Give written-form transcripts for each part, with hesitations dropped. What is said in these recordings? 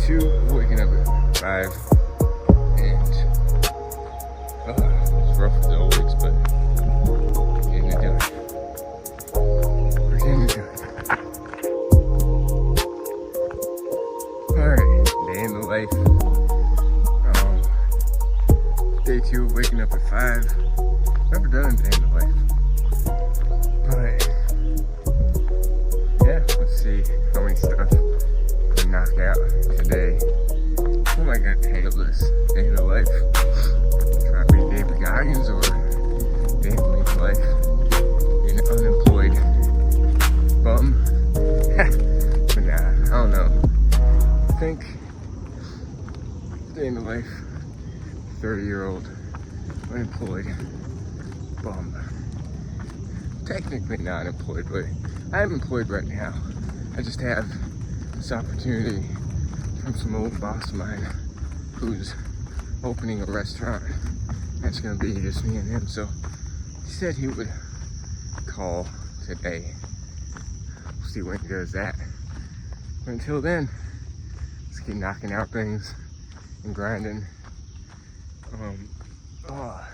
2, waking up at 5, and it's rough as always, but we're getting it done. We're getting it done. Alright, day in the life. Day 2, waking up at 5. Never done a day in the life. But yeah, let's see how many stuff we knock out today. Who am I gonna title this? Day in the life. Try to be David Goggins or Day in the life. Being an unemployed bum. But nah, I don't know. I think day in the life, 30-year-old unemployed bum. Technically not employed, but I'm employed right now. I just have this opportunity from some old boss of mine who's opening a restaurant. That's gonna be just me and him. So he said he would call today. We'll see when he does that. But until then, let's keep knocking out things and grinding.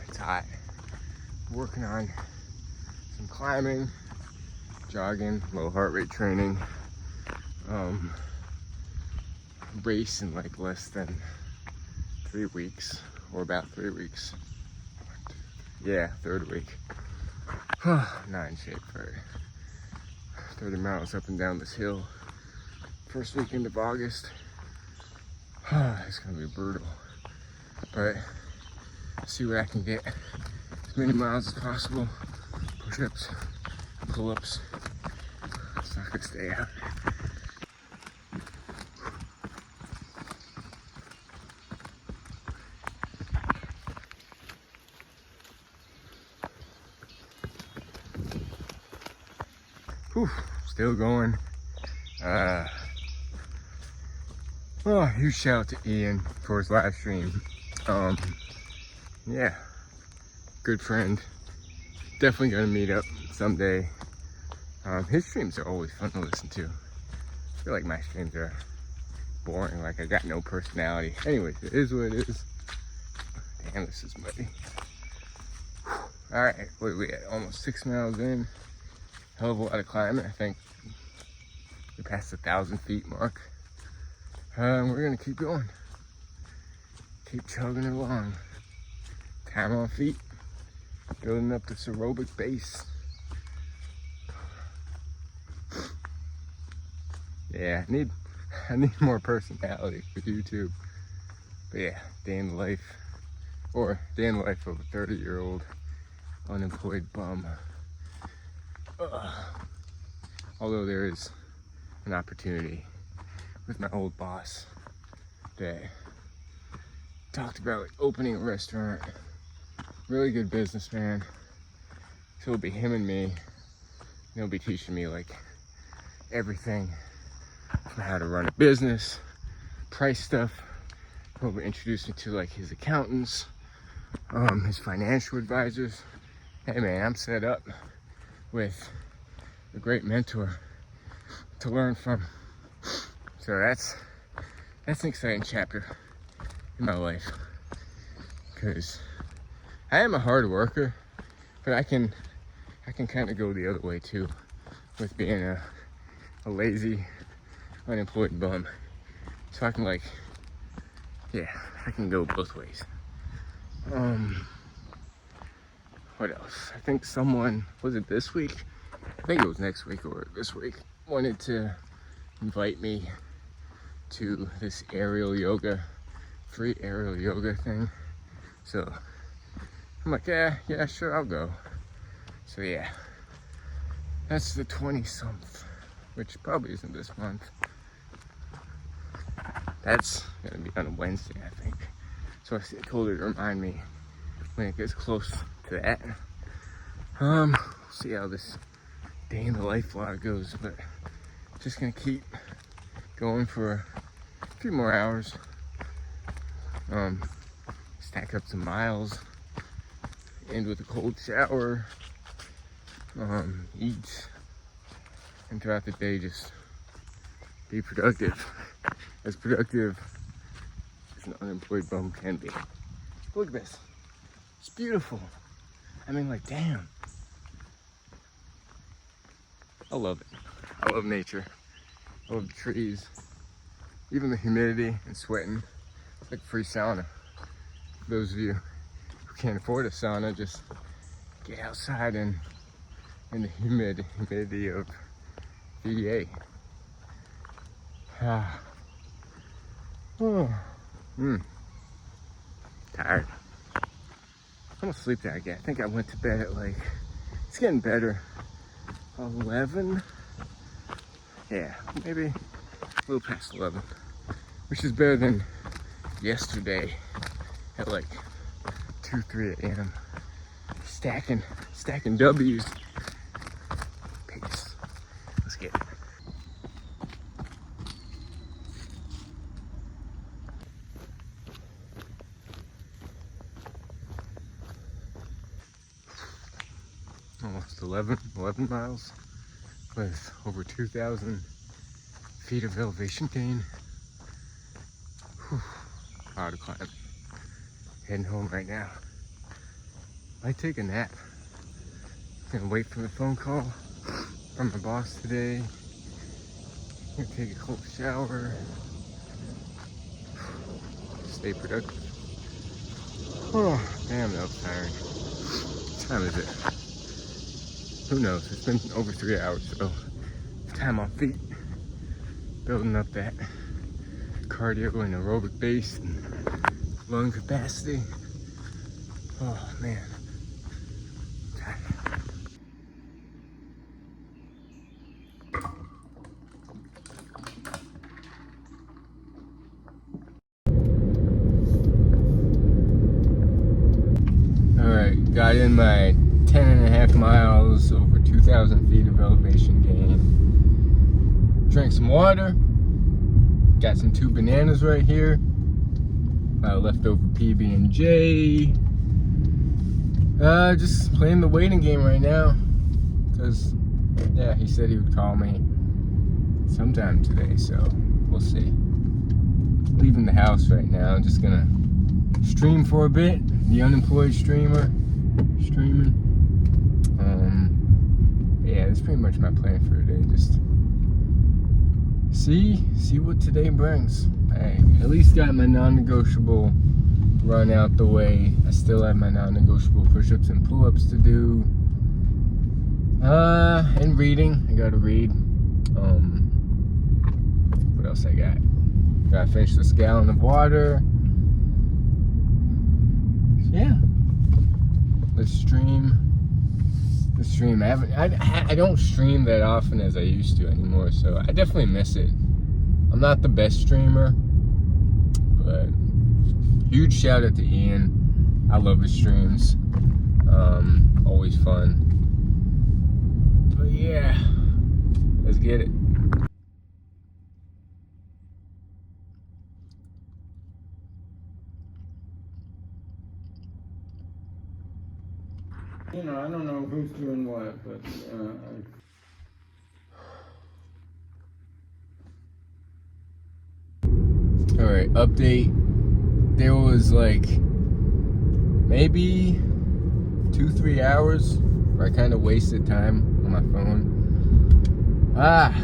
It's hot. Working on some climbing, jogging, low heart rate training, race in like less than 3 weeks, or about 3 weeks. Yeah, third week. Not in shape for it. 30 miles up and down this hill. First weekend of August. It's gonna be brutal. But see what I can get. As many miles as possible. Push-ups, pull-ups. It's not gonna stay out. Whew, still going. Huge shout out to Ian for his live stream. Yeah, good friend. Definitely gonna meet up someday. His streams are always fun to listen to. I feel like my streams are boring, like I got no personality. Anyways, it is what it is. Damn, this is muddy. Alright, what are we at? Almost 6 miles in. Hell of a lot of climbing. I think we passed the 1,000 feet mark. We're gonna keep going. Keep chugging it along. Time on feet. Building up this aerobic base. Yeah, I need more personality for YouTube. But yeah, day in the life, or day in the life of a 30-year-old unemployed bum. Although there is an opportunity with my old boss that talked about opening a restaurant. Really good businessman. So it'll be him and me. He'll be teaching me like everything from how to run a business, price stuff. He'll be introducing me to like his accountants, his financial advisors. Hey man, I'm set up with a great mentor to learn from. So that's an exciting chapter in my life, because I am a hard worker, but I can kind of go the other way too, with being a lazy, unemployed bum. So I can I can go both ways. What else? I think someone, was it this week? I think it was next week or this week, wanted to invite me to this free aerial yoga thing. So I'm like, yeah, sure, I'll go. So yeah, that's the 20-something, which probably isn't this month. That's gonna be on a Wednesday, I think. So I told her to remind me when it gets close to that. We'll see how this day in the life vlog goes, but just gonna keep going for a few more hours. Stack up some miles, end with a cold shower, eat, and throughout the day just be productive. as productive as an unemployed bum can be. Look at this. It's beautiful. I mean, like, damn. I love it. I love nature. I love the trees. Even the humidity and sweating. It's like free sauna. For those of you who can't afford a sauna, just get outside and in the humidity of VA. Ah. Oh. Tired. How much sleep did I get? I think I went to bed at like, it's getting better. 11? Yeah, maybe a little past 11. Which is better than yesterday at like 2, 3 a.m. Stacking W's. Peace. Let's get it. Almost 11 miles with over 2,000 feet of elevation gain. Whew, hard to climb. Heading home right now. Might take a nap. Gonna wait for the phone call from my boss today. Gonna take a cold shower. Stay productive. Oh, damn, that was tiring. What time is it? Who knows? It's been over 3 hours, so time on feet. Building up that cardio and aerobic base and lung capacity. Oh man. Tired. Alright, got in my 10.5 miles, over 2,000 feet of elevation gain. Drank some water. Got some 2 bananas right here. Leftover PB&J. Just playing the waiting game right now. Because, yeah, he said he would call me sometime today, so we'll see. Leaving the house right now. Just gonna stream for a bit. The unemployed streaming. Yeah, that's pretty much my plan for today. Just see what today brings. I at least got my non-negotiable run out the way. I still have my non-negotiable push-ups and pull-ups to do. And reading. I gotta read. What else I got? Gotta finish this gallon of water. Yeah. Let's stream. I don't stream that often as I used to anymore, so I definitely miss it. I'm not the best streamer, but huge shout out to Ian. I love his streams. Always fun. But yeah, let's get it. You know, I don't know who's doing what, but Alright, update. There was like maybe 2-3 hours where I kind of wasted time on my phone.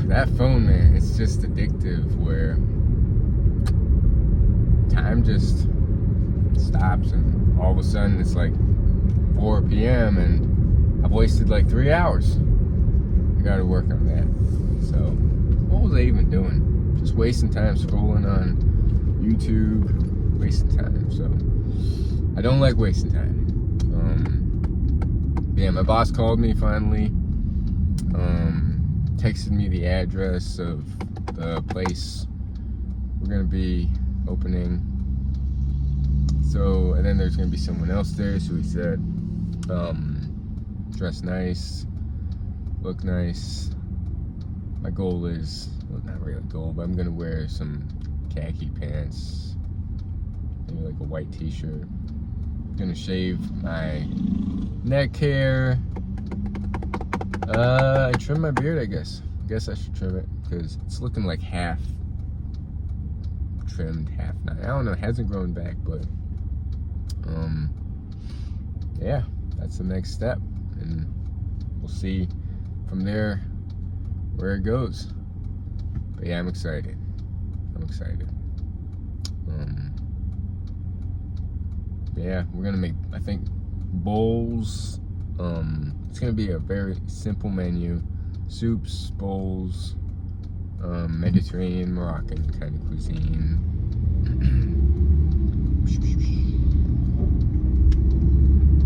That phone, man, it's just addictive where time just stops and all of a sudden it's like 4 p.m. and I've wasted like 3 hours. I gotta work on that. So, what was I even doing? Just wasting time scrolling on YouTube, wasting time. So, I don't like wasting time. Yeah, my boss called me finally. Texted me the address of the place we're gonna be opening. So, and then there's gonna be someone else there. So he said, dress nice, look nice. My goal is, well, not really a goal, but I'm gonna wear some khaki pants, maybe like a white t-shirt. Gonna shave my neck hair. I trim my beard, I guess. I should trim it because it's looking like half trimmed, half 9. I don't know, it hasn't grown back, but yeah, that's the next step, and we'll see from there where it goes. But yeah, I'm excited. Yeah, we're gonna make, I think, bowls. It's gonna be a very simple menu: soups, bowls, Mediterranean, Moroccan kind of cuisine.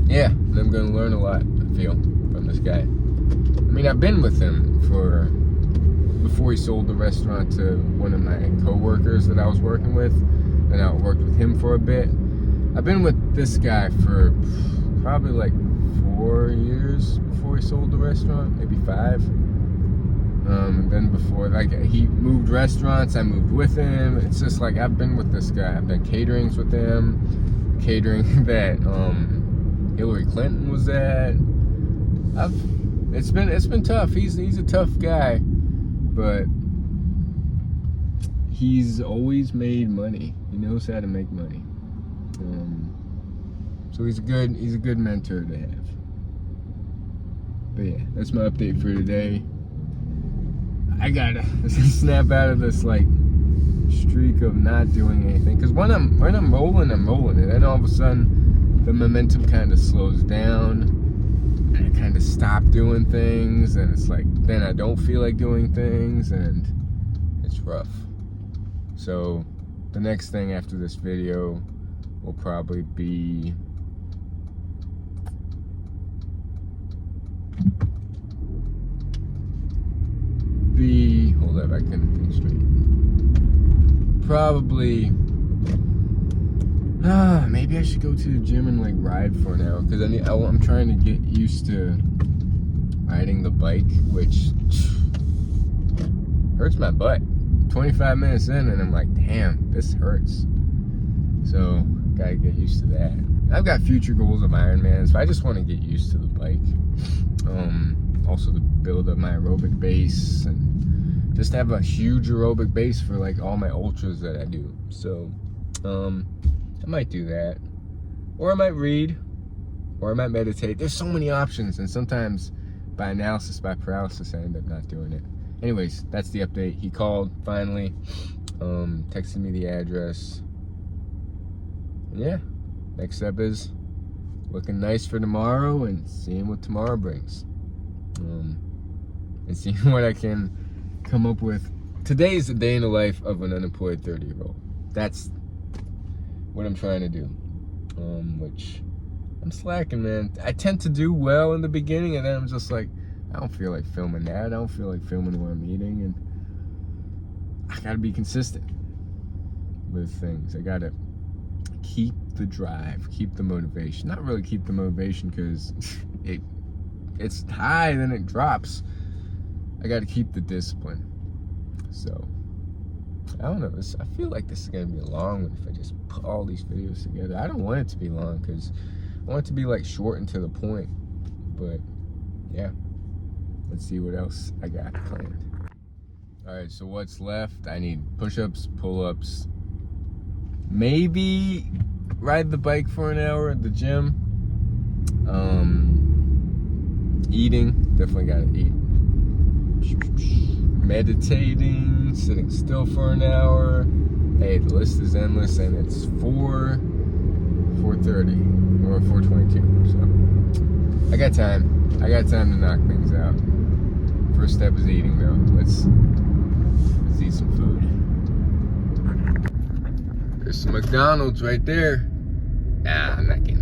Yeah, and I'm gonna learn a lot, I feel, from this guy. I mean, I've been with him before he sold the restaurant to one of my co-workers that I was working with, and I worked with him for a bit. I've been with this guy for probably like 4 years before he sold the restaurant, maybe 5. And then before, like, he moved restaurants, I moved with him. It's just like, I've been with this guy. I've done caterings with him, catering that Hillary Clinton was at. It's been tough. He's a tough guy, but he's always made money. He knows how to make money. So he's a good mentor to have. But yeah, that's my update for today. I gotta snap out of this like streak of not doing anything, because when I'm rolling it, and all of a sudden the momentum kind of slows down, and I kind of stop doing things, and it's like then I don't feel like doing things, and it's rough. So the next thing after this video will probably be hold up, I couldn't think straight. Probably maybe I should go to the gym and like ride for an hour, because I'm trying to get used to riding the bike, which hurts my butt. 25 minutes in and I'm like, damn, this hurts. So gotta get used to that. I've got future goals of Ironman, so I just want to get used to the bike. Also to build up my aerobic base and just have a huge aerobic base for like all my ultras that I do. So I might do that, or I might read, or I might meditate. There's so many options, and sometimes by analysis, by paralysis, I end up not doing it. Anyways, that's the update. He called finally, texted me the address, and yeah, next step is looking nice for tomorrow and seeing what tomorrow brings, and seeing what I can come up with. Today is the day in the life of an unemployed 30-year-old. That's what I'm trying to do, which I'm slacking, man. I tend to do well in the beginning, and then I'm just like, I don't feel like filming that. I don't feel like filming what I'm eating, and I gotta be consistent with things. I gotta keep the drive, keep the motivation. Not really keep the motivation, because it's high, then it drops. I gotta keep the discipline. So I don't know, I feel like this is gonna be a long one if I just put all these videos together. I don't want it to be long, because I want it to be like short and to the point. But yeah, let's see what else I got planned. All right, so what's left? I need push-ups, pull-ups, maybe ride the bike for an hour at the gym. Eating, definitely gotta eat. Meditating, sitting still for an hour. Hey, the list is endless, and it's 4:30 or 4:22. So I got time. I got time to knock things out. First step is eating, though. Let's eat some food. There's some McDonald's right there. Nah, I'm not getting